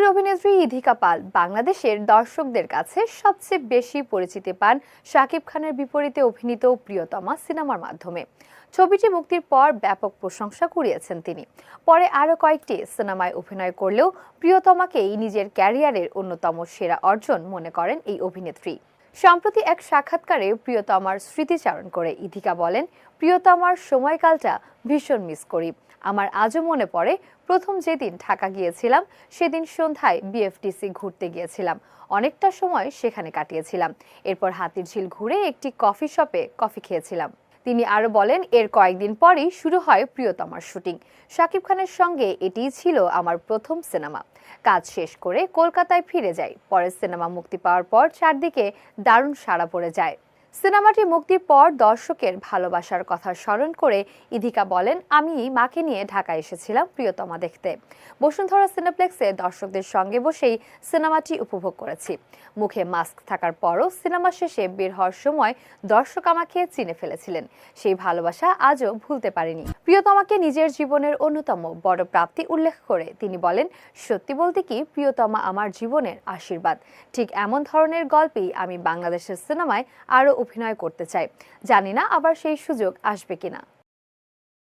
সুন্দরী অভিনেত্রী ইধিকা পাল বাংলাদেশের দর্শকদের কাছে সবচেয়ে বেশি পরিচিতি পান শাকিব খানের বিপরীতে অভিনীত প্রিয়তমা সিনেমার মাধ্যমে। ছবিটি মুক্তির পর ব্যাপক প্রশংসা কুড়িয়েছেন তিনি। পরে আরও কয়েকটি সিনেমায় অভিনয় করলেও প্রিয়তমাকেই নিজের ক্যারিয়ারের অন্যতম সেরা অর্জন মনে করেন এই অভিনেত্রী। সম্প্রতি এক সাক্ষাৎকারে প্রিয়তমার স্মৃতিচারণ করে ইধিকা বলেন, প্রিয়তমার সময়কালটা ভীষণ মিস করি। আমার আজও মনে পড়ে, প্রথম যেদিন ঢাকা গিয়েছিলাম সেদিন সন্ধ্যায় বিএফটিসি ঘুরতে গিয়েছিলাম, অনেকটা সময় সেখানে কাটিয়েছিলাম। এরপর হাতিরঝিল ঘুরে একটি কফি শপে কফি খেয়েছিলাম। তিনি আরো বলেন, এর কয়েকদিন পরেই শুরু হয় প্রিয়তমার শুটিং। শাকিব খানের সঙ্গে এটিই ছিল আমার প্রথম সিনেমা। কাজ শেষ করে কলকাতায় ফিরে যাই। পরের সিনেমা মুক্তি পাওয়ার পর চারদিকে দারুণ সাড়া পড়ে যায়। সিনেমাটি মুক্তির পর দর্শকের ভালোবাসার কথা স্মরণ করে ইধিকা বলেন, আমি মাকে নিয়ে ঢাকা এসেছিলাম প্রিয়তমা দেখতে। বসুন্ধরা সিনেপ্লেক্সে দর্শকদের সঙ্গে বসেই সিনেমাটি উপভোগ করেছি। মুখে মাস্ক থাকার পরও সিনেমা শেষে বের হওয়ার সময় দর্শক আমাকে চিনে ফেলেছিলেন। সেই ভালোবাসা আজও ভুলতে পারিনি। প্রিয়তমাকে নিজের জীবনের অন্যতম বড় প্রাপ্তি উল্লেখ করে তিনি বলেন, সত্যি বলতে কি, প্রিয়তমা আমার জীবনের আশীর্বাদ। ঠিক এমন ধরনের গল্পেই আমি বাংলাদেশের সিনেমায় আরও অভিনয় করতে চাই। জানি না আবার সেই সুযোগ আসবে কিনা।